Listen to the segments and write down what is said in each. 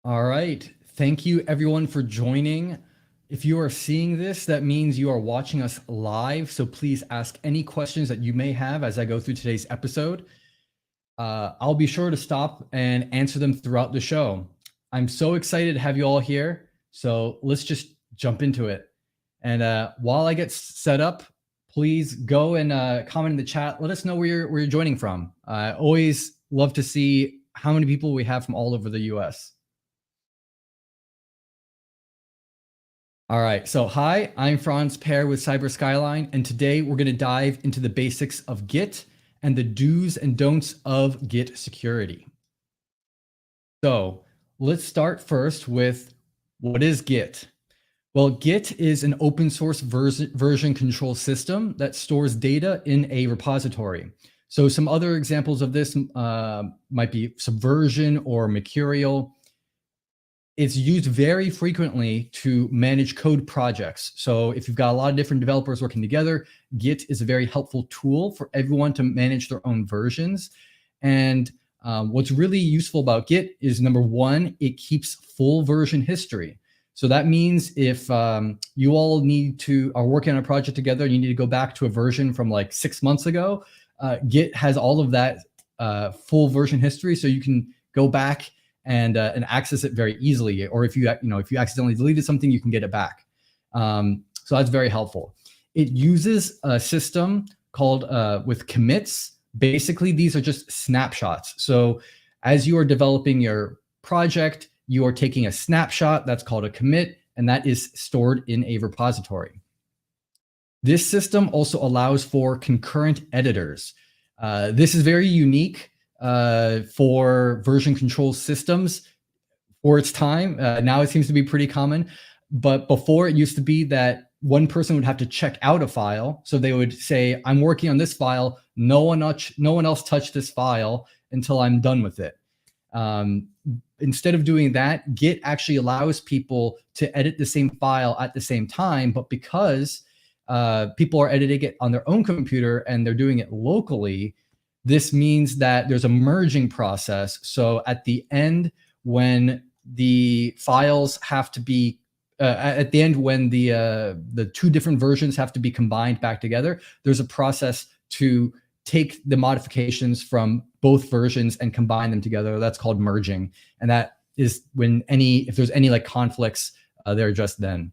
All right. Thank you everyone for joining. If you are seeing this, that means you are watching us live. So please ask any questions that you may have as I go through today's episode. I'll be sure to stop and answer them throughout the show. I'm so excited to have you all here. So let's just jump into it. And while I get set up, please go and comment in the chat. Let us know where you're joining from. I always love to see how many people we have from all over the US. All right, so hi, I'm Franz Pear with Skyline, and today we're going to dive into the basics of Git and the do's and don'ts of Git security. So let's start first with what is Git? Well, Git is an open source version control system that stores data in a repository. So some other examples of this might be Subversion or Mercurial. It's used very frequently to manage code projects. So if you've got a lot of different developers working together, Git is a very helpful tool for everyone to manage their own versions. And what's really useful about Git is, number one, it keeps full version history. So that means if you all are working on a project together and you need to go back to a version from like 6 months ago, Git has all of that full version history, so you can go back and access it very easily. Or if you accidentally deleted something, you can get it back. So that's very helpful. It uses a system called with commits. Basically, these are just snapshots. So as you are developing your project, you are taking a snapshot, that's called a commit, and that is stored in a repository. This system also allows for concurrent editors. This is very unique for version control systems for its time. Now it seems to be pretty common, but before it used to be that one person would have to check out a file. So they would say, I'm working on this file. No one else touched this file until I'm done with it. Instead of doing that, Git actually allows people to edit the same file at the same time, but because people are editing it on their own computer and they're doing it locally, this means that there's a merging process. So at the end, when the files have to be, when the two different versions have to be combined back together, there's a process to take the modifications from both versions and combine them together. That's called merging. And that is when if there's any like conflicts, they're addressed then.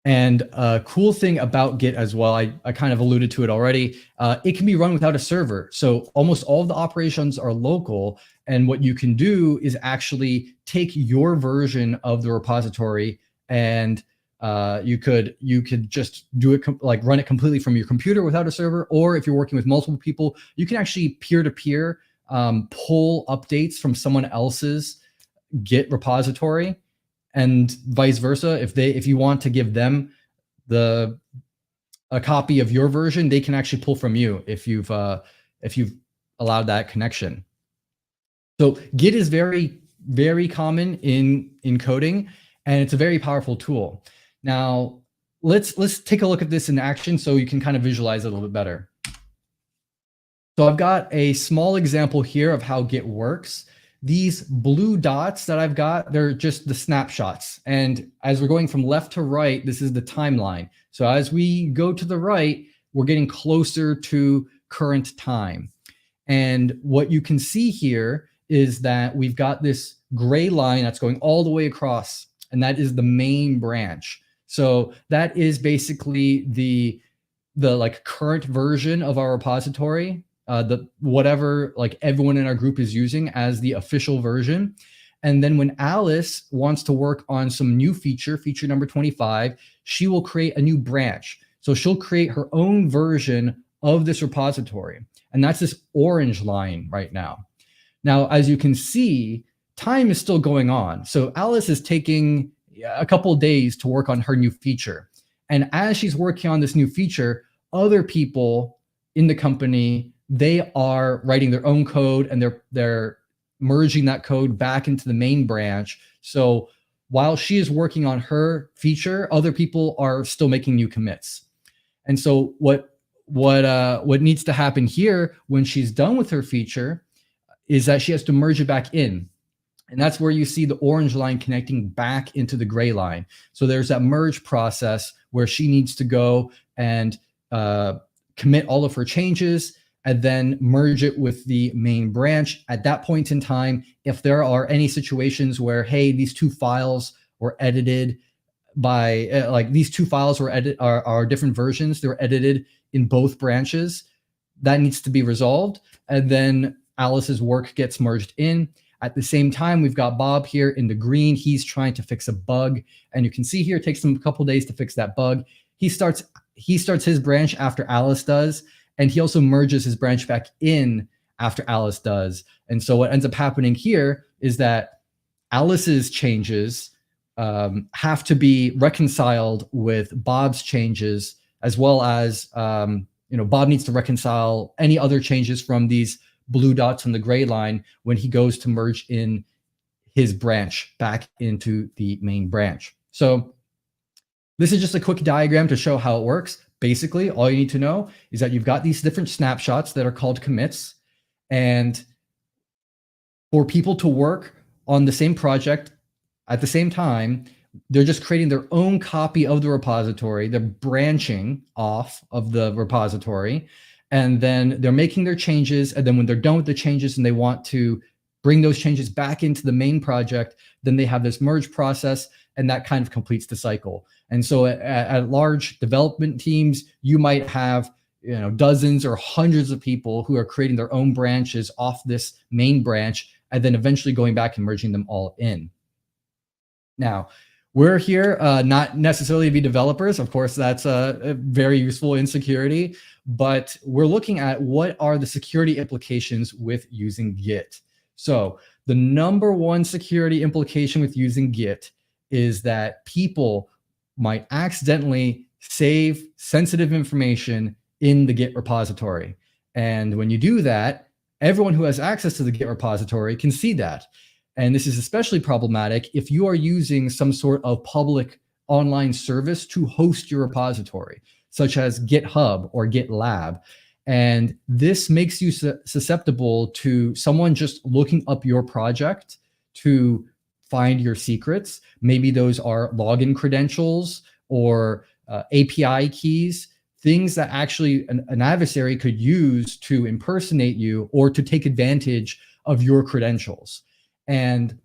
And a cool thing about Git as well, I kind of alluded to it already, it can be run without a server. So almost all of the operations are local. And what you can do is actually take your version of the repository and you could just do it, like run it completely from your computer without a server. Or if you're working with multiple people, you can actually peer-to-peer pull updates from someone else's Git repository, and vice versa. If you want to give them a copy of your version, they can actually pull from you if you've allowed that connection. So Git is very, very common in coding, and it's a very powerful tool. Now let's take a look at this in action so you can kind of visualize it a little bit better. So I've got a small example here of how Git works. These blue dots that I've got, they're just the snapshots. And as we're going from left to right, this is the timeline. So as we go to the right, we're getting closer to current time. And what you can see here is that we've got this gray line that's going all the way across, and that is the main branch. So that is basically the like current version of our repository. Whatever like everyone in our group is using as the official version. And then when Alice wants to work on some new feature number 25, she will create a new branch. So she'll create her own version of this repository. And that's this orange line right now. Now, as you can see, time is still going on. So Alice is taking a couple of days to work on her new feature. And as she's working on this new feature, other people in the company, they are writing their own code and they're merging that code back into the main branch. So while she is working on her feature, other people are still making new commits. And so what needs to happen here when she's done with her feature is that she has to merge it back in. And that's where you see the orange line connecting back into the gray line. So there's that merge process where she needs to go and commit all of her changes and then merge it with the main branch. At that point in time, if there are any situations where, hey, these two files were edited by like these two files were are different versions, they're edited in both branches, that needs to be resolved. And then Alice's work gets merged in. At the same time, we've got Bob here in the green. He's trying to fix a bug. And you can see here, it takes him a couple days to fix that bug. He starts his branch after Alice does. And he also merges his branch back in after Alice does. And so what ends up happening here is that Alice's changes have to be reconciled with Bob's changes, as well as, Bob needs to reconcile any other changes from these blue dots on the gray line when he goes to merge in his branch back into the main branch. So this is just a quick diagram to show how it works. Basically, all you need to know is that you've got these different snapshots that are called commits. And for people to work on the same project at the same time, they're just creating their own copy of the repository. They're branching off of the repository, and then they're making their changes. And then when they're done with the changes and they want to bring those changes back into the main project, then they have this merge process, and that kind of completes the cycle. And so at large development teams, you might have dozens or hundreds of people who are creating their own branches off this main branch, and then eventually going back and merging them all in. Now, we're here not necessarily to be developers. Of course, that's very useful in security, but we're looking at what are the security implications with using Git. So the number one security implication with using Git is that people might accidentally save sensitive information in the Git repository. And when you do that, everyone who has access to the Git repository can see that. And this is especially problematic if you are using some sort of public online service to host your repository, such as GitHub or GitLab. And this makes you susceptible to someone just looking up your project to find your secrets. Maybe those are login credentials or API keys, things that actually an adversary could use to impersonate you or to take advantage of your credentials. And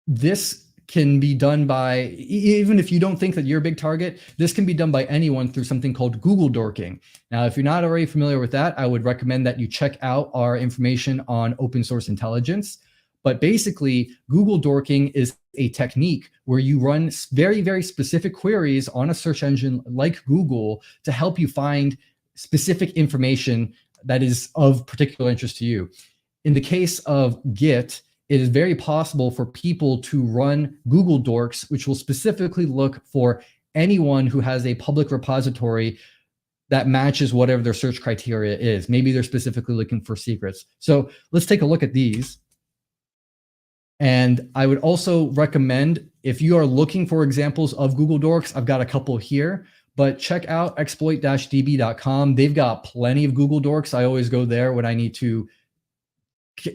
this can be done by, even if you don't think that you're a big target, this can be done by anyone through something called Google Dorking. Now, if you're not already familiar with that, I would recommend that you check out our information on open source intelligence. But basically, Google Dorking is a technique where you run very, very specific queries on a search engine like Google to help you find specific information that is of particular interest to you. In the case of Git, it is very possible for people to run Google Dorks, which will specifically look for anyone who has a public repository that matches whatever their search criteria is. Maybe they're specifically looking for secrets. So let's take a look at these. And I would also recommend, if you are looking for examples of Google Dorks, I've got a couple here, but check out exploit-db.com. They've got plenty of Google Dorks. I always go there when I need to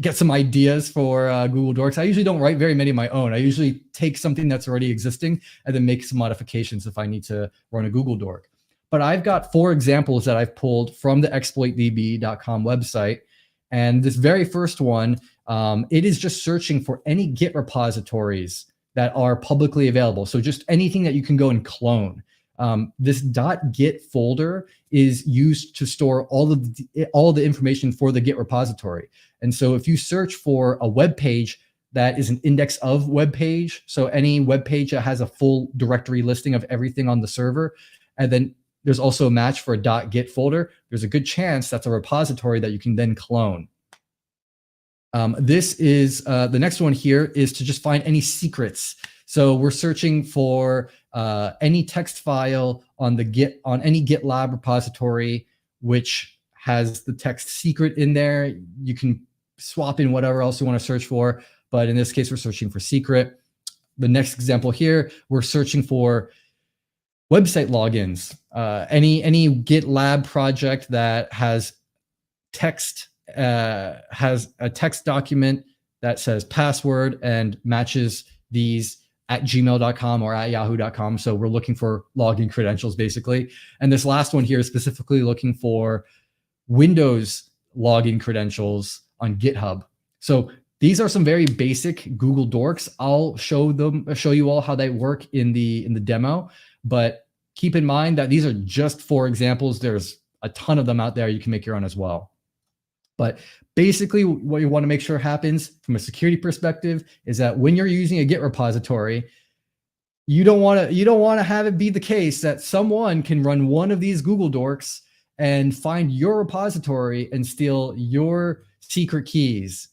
get some ideas for Google Dorks. I usually don't write very many of my own. I usually take something that's already existing and then make some modifications if I need to run a Google Dork. But I've got 4 examples that I've pulled from the exploit-db.com website. And this very first one, it is just searching for any Git repositories that are publicly available. So just anything that you can go and clone. This .git folder is used to store all the information for the Git repository. And so if you search for a web page that is an index of web page, so any web page that has a full directory listing of everything on the server, and then there's also a match for a .git folder, there's a good chance that's a repository that you can then clone. This is the next one here is to just find any secrets. So we're searching for any text file on any GitLab repository which has the text secret in there. You can swap in whatever else you want to search for, but in this case, we're searching for secret. The next example here, we're searching for website logins. Any GitLab project that has text, has a text document that says password and matches these at gmail.com or at yahoo.com. So we're looking for login credentials basically. And this last one here is specifically looking for Windows login credentials on GitHub. So these are some very basic Google Dorks. I'll show you all how they work in the demo, but keep in mind that these are just 4 examples. There's a ton of them out there. You can make your own as well. But basically what you want to make sure happens from a security perspective is that when you're using a Git repository, you don't want to have it be the case that someone can run one of these Google Dorks and find your repository and steal your secret keys.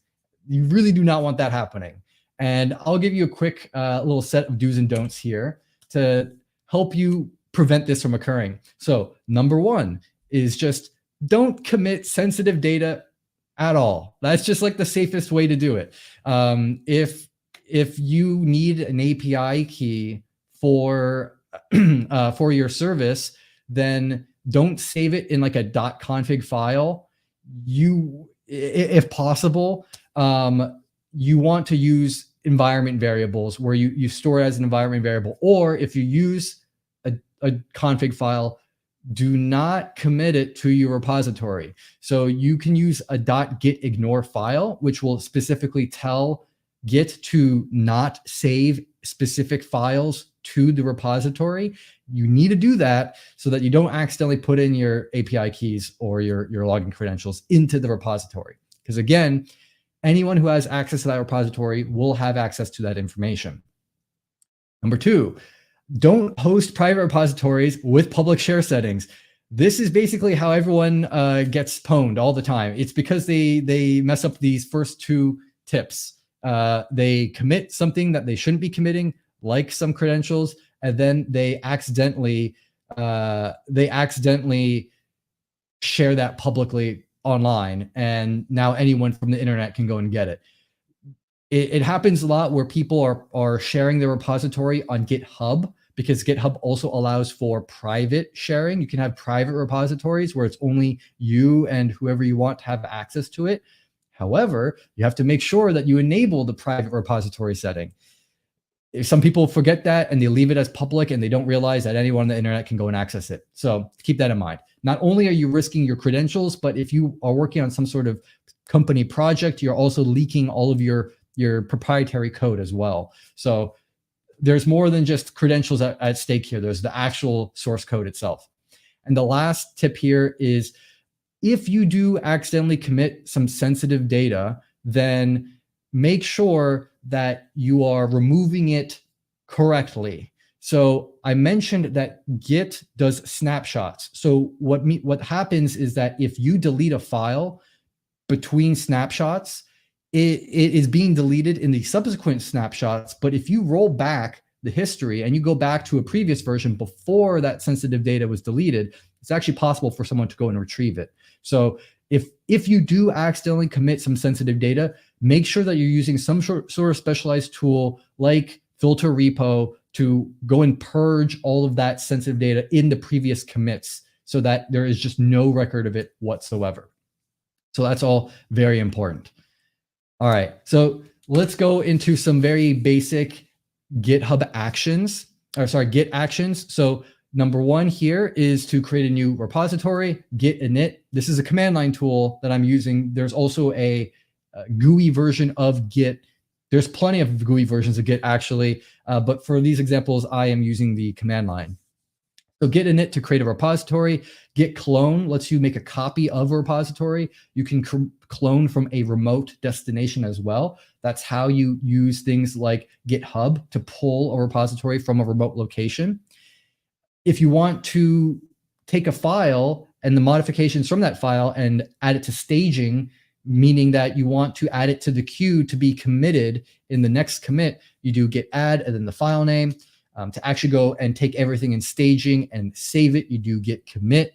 You really do not want that happening. And I'll give you a quick little set of do's and don'ts here to help you prevent this from occurring. So number 1 is just don't commit sensitive data at all. That's just like the safest way to do it. If you need an API key for your service, then don't save it in like a .config file. If possible, you want to use environment variables where you store it as an environment variable, or if you use a config file, do not commit it to your repository. So you can use a .gitignore file, which will specifically tell Git to not save specific files to the repository. You need to do that so that you don't accidentally put in your API keys or your login credentials into the repository. Because again, anyone who has access to that repository will have access to that information. Number 2, don't host private repositories with public share settings. This is basically how everyone gets pwned all the time. It's because they mess up these first 2 tips. They commit something that they shouldn't be committing, like some credentials, and then they accidentally share that publicly online, and now anyone from the internet can go and get it. It happens a lot where people are sharing their repository on GitHub, because GitHub also allows for private sharing. You can have private repositories where it's only you and whoever you want to have access to it. However, you have to make sure that you enable the private repository setting. If some people forget that and they leave it as public and they don't realize that anyone on the internet can go and access it. So keep that in mind. Not only are you risking your credentials, but if you are working on some sort of company project, you're also leaking all of your proprietary code as well. So there's more than just credentials at stake here. There's the actual source code itself. And the last tip here is, if you do accidentally commit some sensitive data, then make sure that you are removing it correctly. So I mentioned that Git does snapshots. So what happens is that if you delete a file between snapshots, it is being deleted in the subsequent snapshots. But if you roll back the history and you go back to a previous version before that sensitive data was deleted, it's actually possible for someone to go and retrieve it. So if you do accidentally commit some sensitive data, make sure that you're using some sort of specialized tool like filter repo to go and purge all of that sensitive data in the previous commits so that there is just no record of it whatsoever. So that's all very important. All right, so let's go into some very basic GitHub actions, Git actions. So number 1 here is to create a new repository, git init. This is a command line tool that I'm using. There's also a GUI version of Git. There's plenty of GUI versions of Git actually, but for these examples, I am using the command line. So git init to create a repository. Git clone lets you make a copy of a repository. You can clone from a remote destination as well. That's how you use things like GitHub to pull a repository from a remote location. If you want to take a file and the modifications from that file and add it to staging, meaning that you want to add it to the queue to be committed in the next commit, you do git add and then the file name. To actually go and take everything in staging and save it, you do git commit.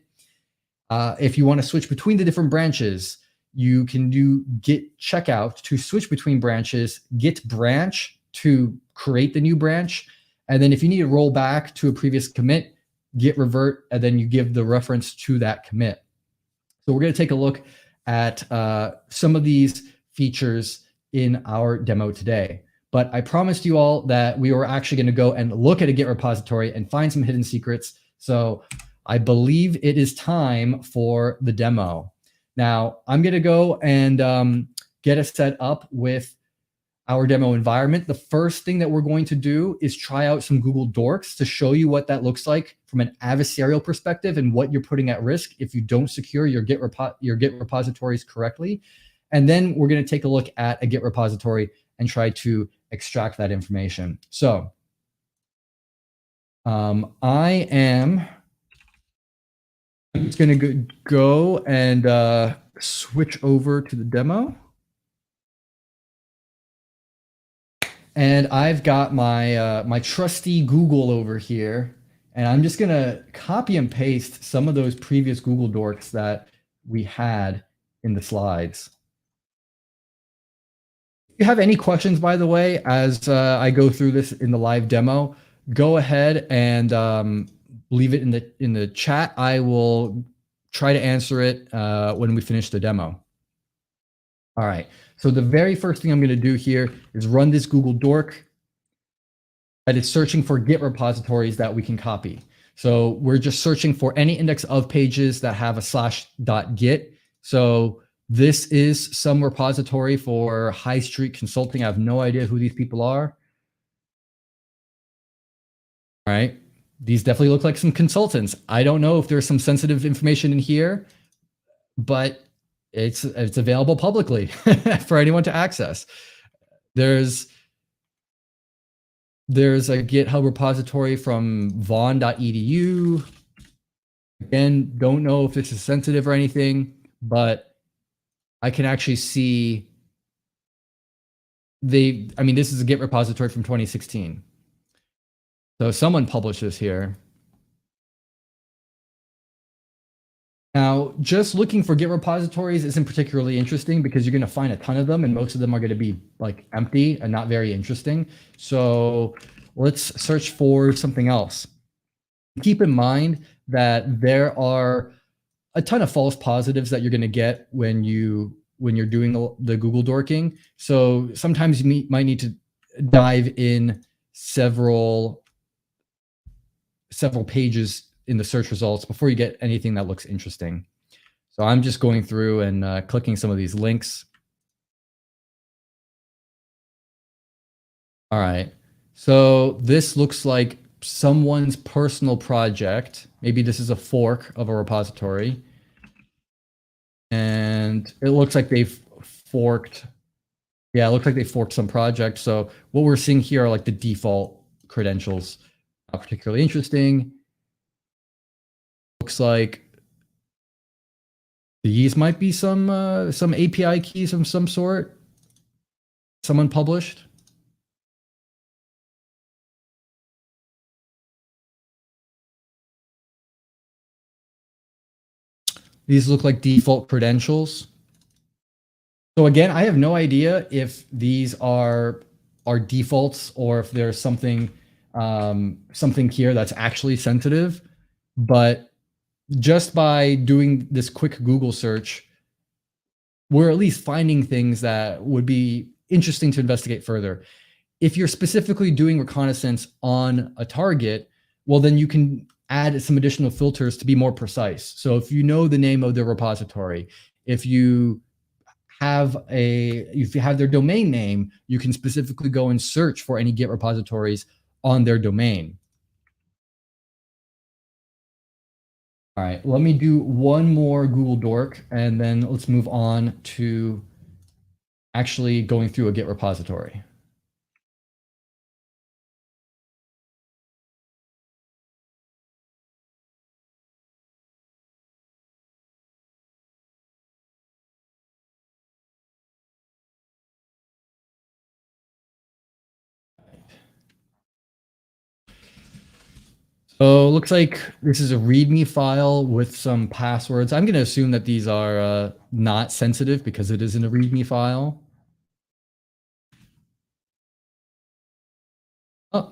If you want to switch between the different branches, you can do git checkout to switch between branches, git branch to create the new branch. And then if you need to roll back to a previous commit, git revert, and then you give the reference to that commit. So we're going to take a look at some of these features in our demo today. But I promised you all that we were actually going to go and look at a Git repository and find some hidden secrets. So I believe it is time for the demo. Now I'm going to go and get us set up with our demo environment. The first thing that we're going to do is try out some Google Dorks to show you what that looks like from an adversarial perspective and what you're putting at risk if you don't secure your Git repositories correctly. And then we're going to take a look at a Git repository and try to extract that information. So I am just going to go and switch over to the demo. And I've got my my trusty Google over here, and I'm just gonna copy and paste some of those previous Google Dorks that we had in the slides. If you have any questions, by the way, as I go through this in the live demo, go ahead and leave it in the chat. I will try to answer it when we finish the demo. All right. So the very first thing I'm going to do here is run this Google Dork that is searching for Git repositories that we can copy. So we're just searching for any index of pages that have a /.git. So this is some repository for High Street Consulting. I have no idea who these people are. All right. These definitely look like some consultants. I don't know if there's some sensitive information in here, but it's available publicly for anyone to access. There's a GitHub repository from vaughan.edu. Again, don't know if this is sensitive or anything, but I can actually see this is a Git repository from 2016. So someone published this here. Now, just looking for Git repositories isn't particularly interesting because you're going to find a ton of them, and most of them are going to be like empty and not very interesting. So let's search for something else. Keep in mind that there are a ton of false positives that you're going to get when you're doing the Google Dorking. So sometimes you might need to dive in several pages in the search results before you get anything that looks interesting. So I'm just going through and clicking some of these links. All right. So this looks like someone's personal project. Maybe this is a fork of a repository. And it looks like they've forked. Yeah, it looks like they forked some project. So what we're seeing here are like the default credentials. Not particularly interesting. Looks like these might be some API keys of some sort. Someone published. These look like default credentials. So again, I have no idea if these are defaults or if there's something here that's actually sensitive, but just by doing this quick Google search, we're at least finding things that would be interesting to investigate further. If you're specifically doing reconnaissance on a target, well, then you can add some additional filters to be more precise. So if you know the name of the repository, if you have their domain name, you can specifically go and search for any Git repositories on their domain. All right, let me do one more Google Dork, and then let's move on to actually going through a Git repository. So it looks like this is a README file with some passwords. I'm going to assume that these are not sensitive because it isn't a README file. Oh,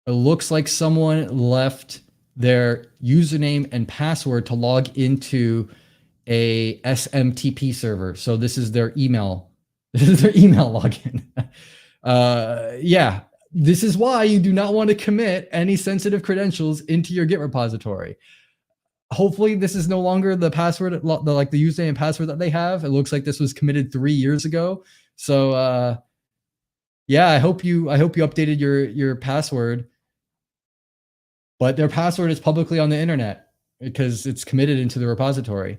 it looks like someone left their username and password to log into a SMTP server. So this is their email This is their email login. Yeah, this is why you do not want to commit any sensitive credentials into your Git repository. Hopefully this is no longer the password, like the username and password that they have. It looks like this was committed 3 years ago. So yeah, I hope you updated your password. But their password is publicly on the internet because it's committed into the repository.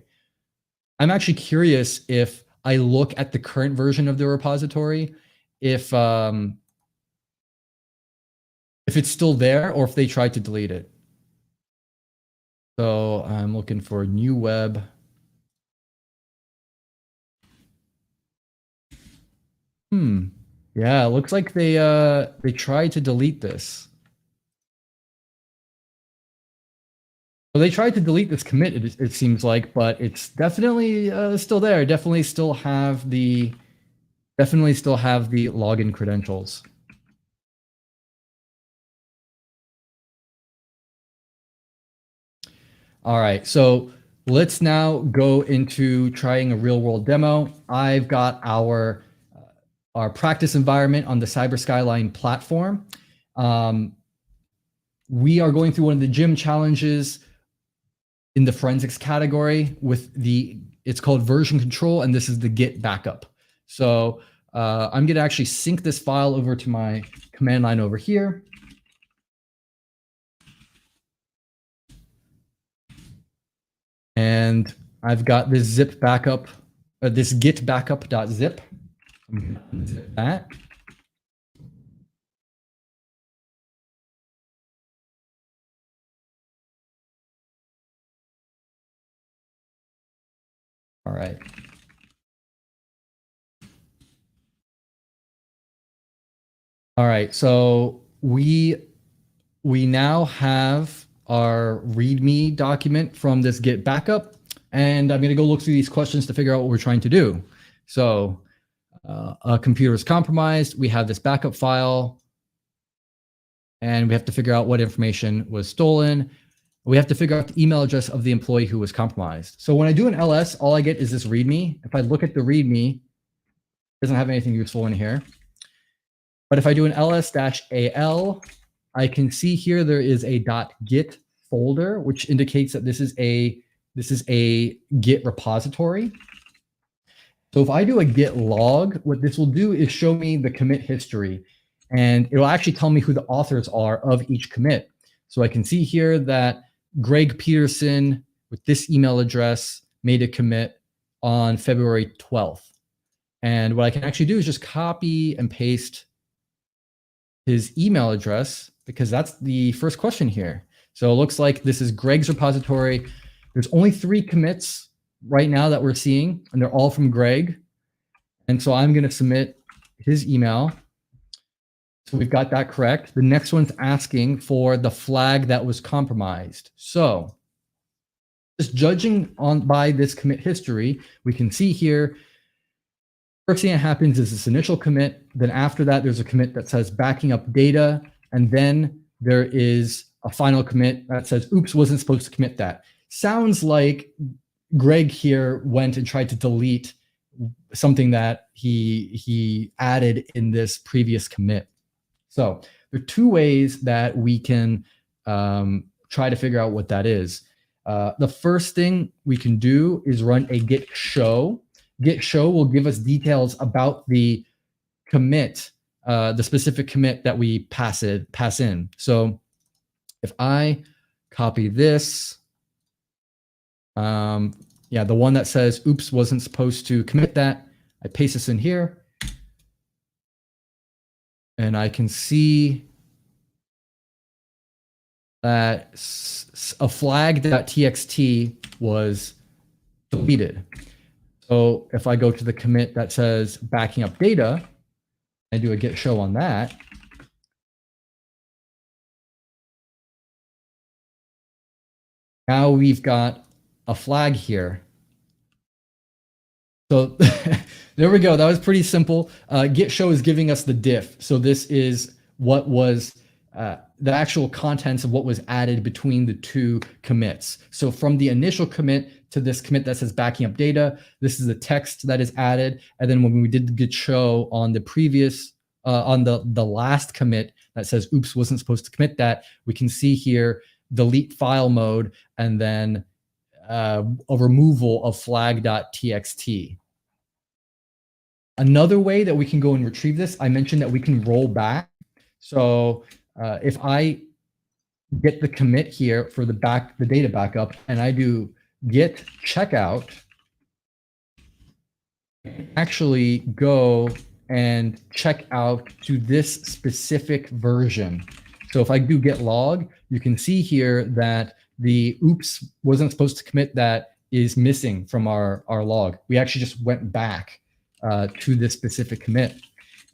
I'm actually curious if I look at the current version of the repository, if it's still there or if they tried to delete it. So I'm looking for new web. Yeah, it looks like they tried to delete this. Well, they tried to delete this commit, it seems like, but it's definitely still there. Definitely still have the login credentials. All right, so let's now go into trying a real world demo. I've got our practice environment on the Cyber Skyline platform. We are going through one of the gym challenges in the forensics category with it's called version control, and this is the Git backup. So I'm going to actually sync this file over to my command line over here. And I've got this zip backup, this git backup.zip. Zip that. All right. All right, so we now have our README document from this Git backup, and I'm going to go look through these questions to figure out what we're trying to do. So a computer is compromised. We have this backup file, and we have to figure out what information was stolen. We have to figure out the email address of the employee who was compromised. So when I do an ls, all I get is this README. If I look at the README, it doesn't have anything useful in here. But if I do an ls-al, I can see here there is a .git folder, which indicates that this is a Git repository. So if I do a git log, what this will do is show me the commit history, and it will actually tell me who the authors are of each commit. So I can see here that Greg Peterson with this email address made a commit on February 12th. And what I can actually do is just copy and paste his email address, because that's the first question here. So it looks like this is Greg's repository. There's only 3 commits right now that we're seeing, and they're all from Greg. And so I'm going to submit his email. So we've got that correct. The next one's asking for the flag that was compromised. So just judging by this commit history, we can see here, first thing that happens is this initial commit. Then after that, there's a commit that says backing up data. And then there is a final commit that says, oops, wasn't supposed to commit that. Sounds like Greg here went and tried to delete something that he added in this previous commit. So there are 2 ways that we can try to figure out what that is. The first thing we can do is run a git show. Git show will give us details about the commit, the specific commit that we pass in. So if I copy this, yeah, the one that says, oops, wasn't supposed to commit that, I paste this in here. And I can see that a flag.txt was deleted. So if I go to the commit that says backing up data, and do a git show on that, now we've got a flag here. So there we go. That was pretty simple. Git show is giving us the diff. So this is what was the actual contents of what was added between the two commits. So from the initial commit to this commit that says backing up data, this is the text that is added. And then when we did the git show on the previous, on the last commit that says, oops, wasn't supposed to commit that, we can see here, delete file mode, and then a removal of flag.txt. Another way that we can go and retrieve this, I mentioned that we can roll back. So if I get the commit here for the data backup, and I do git checkout, actually go and check out to this specific version. So if I do git log, you can see here that the oops wasn't supposed to commit that is missing from our log. We actually just went back to this specific commit.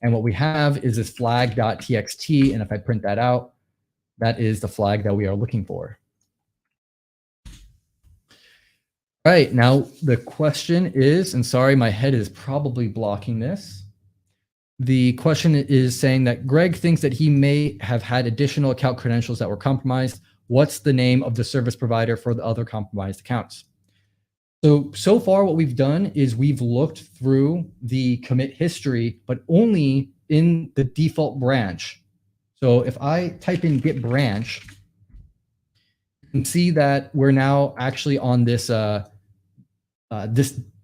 And what we have is this flag.txt. And if I print that out, that is the flag that we are looking for. All right, now the question is, and sorry, my head is probably blocking this. The question is saying that Greg thinks that he may have had additional account credentials that were compromised. What's the name of the service provider for the other compromised accounts? So far what we've done is we've looked through the commit history, but only in the default branch. So if I type in git branch, you can see that we're now actually on this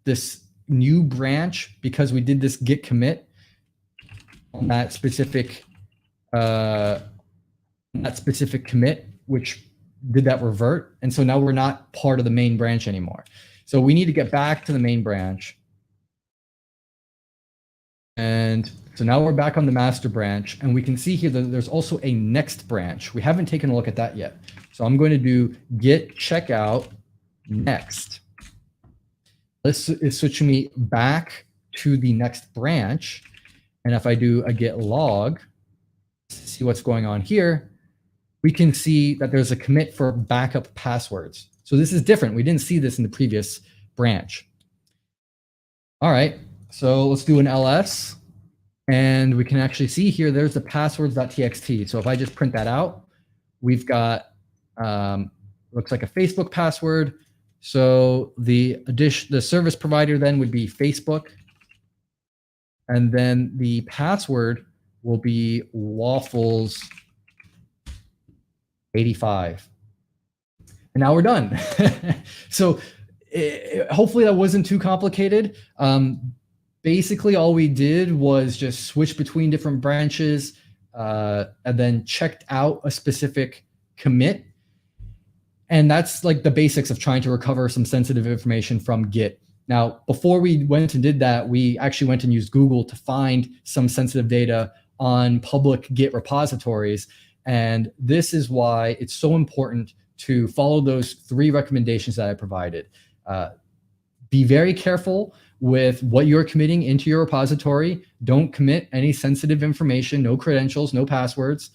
this new branch because we did this git commit on that specific commit, which did that revert. And so now we're not part of the main branch anymore. So we need to get back to the main branch. And so now we're back on the master branch, and we can see here that there's also a next branch. We haven't taken a look at that yet. So I'm going to do git checkout next. This is switching me back to the next branch. And if I do a git log, see what's going on here, we can see that there's a commit for backup passwords. So this is different. We didn't see this in the previous branch. All right, so let's do an ls. And we can actually see here, there's the passwords.txt. So if I just print that out, we've got, looks like a Facebook password. So the service provider then would be Facebook. And then the password will be waffles 85. And now we're done. So hopefully that wasn't too complicated. Basically, all we did was just switch between different branches and then checked out a specific commit. And that's like the basics of trying to recover some sensitive information from Git. Now, before we went and did that, we actually went and used Google to find some sensitive data on public Git repositories. And this is why it's so important to follow those 3 recommendations that I provided. Be very careful with what you're committing into your repository. Don't commit any sensitive information, no credentials, no passwords.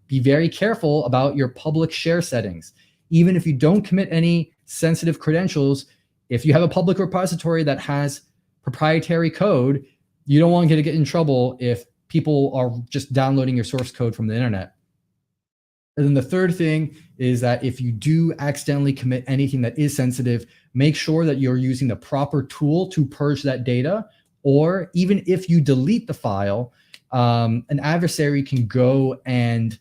Be very careful about your public share settings. Even if you don't commit any sensitive credentials, if you have a public repository that has proprietary code, you don't want to get in trouble if people are just downloading your source code from the internet. And then the third thing is that if you do accidentally commit anything that is sensitive, make sure that you're using the proper tool to purge that data. Or even if you delete the file, an adversary can go and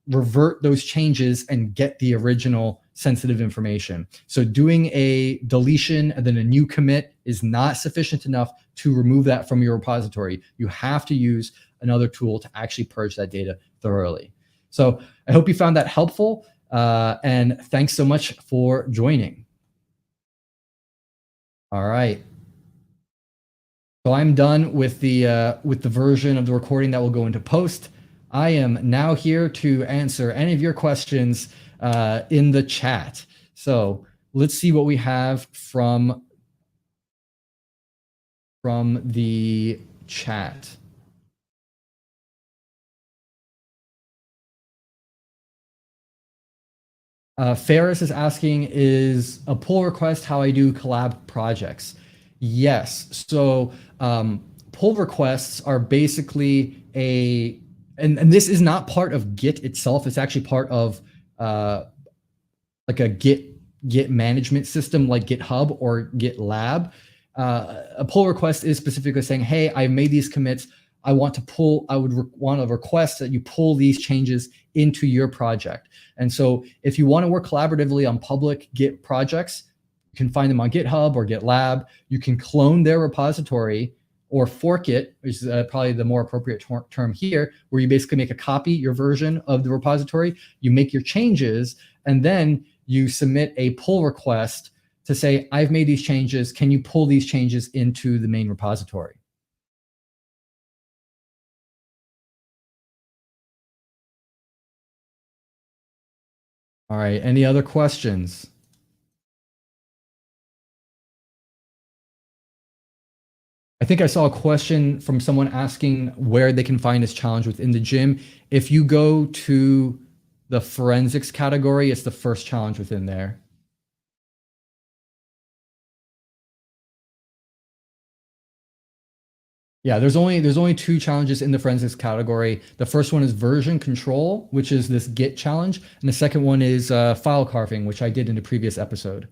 revert those changes and get the original sensitive information. So doing a deletion and then a new commit is not sufficient enough to remove that from your repository. You have to use another tool to actually purge that data thoroughly. So I hope you found that helpful, and thanks so much for joining. All right. So I'm done with the version of the recording that will go into post. I am now here to answer any of your questions in the chat. So let's see what we have from the chat. Ferris is asking, is a pull request how I do collab projects? Yes. So pull requests are basically a and this is not part of Git itself. It's actually part of like a Git management system like GitHub or GitLab. A pull request is specifically saying, hey, I made these commits. I would want to request that you pull these changes into your project. And so if you want to work collaboratively on public Git projects, you can find them on GitHub or GitLab. You can clone their repository or fork it, which is probably the more appropriate term here, where you basically make a copy, your version of the repository, you make your changes, and then you submit a pull request to say, I've made these changes. Can you pull these changes into the main repository? All right, any other questions? I think I saw a question from someone asking where they can find this challenge within the gym. If you go to the forensics category, it's the first challenge within there. Yeah, there's only two challenges in the forensics category. The first one is version control, which is this Git challenge, and the second one is file carving, which I did in a previous episode.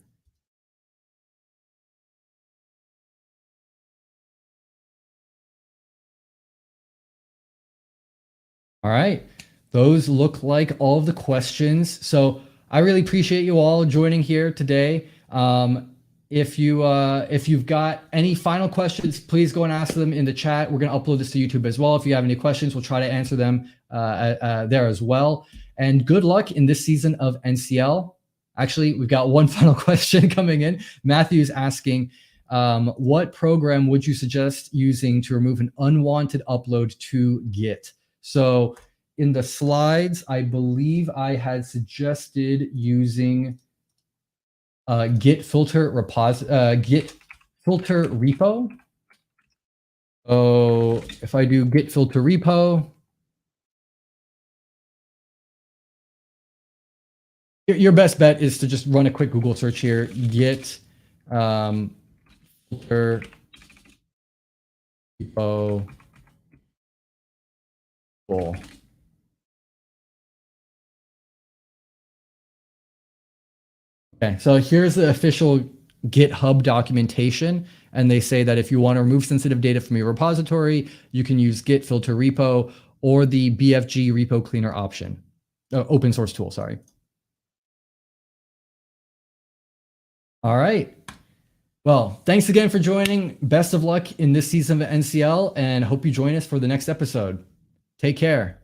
All right, those look like all of the questions. So I really appreciate you all joining here today. If you've got any final questions, please go and ask them in the chat. We're going to upload this to YouTube as well. If you have any questions, we'll try to answer them there as well. And good luck in this season of NCL. Actually, we've got one final question coming in. Matthew's asking, what program would you suggest using to remove an unwanted upload to Git? So in the slides, I believe I had suggested using Git filter repo. So if I do Git filter repo, your best bet is to just run a quick Google search here, Git filter repo full. Okay, so here's the official GitHub documentation, and they say that if you want to remove sensitive data from your repository, you can use Git filter repo or the BFG repo cleaner option, open source tool, sorry. All right. Well, thanks again for joining. Best of luck in this season of NCL, and hope you join us for the next episode. Take care.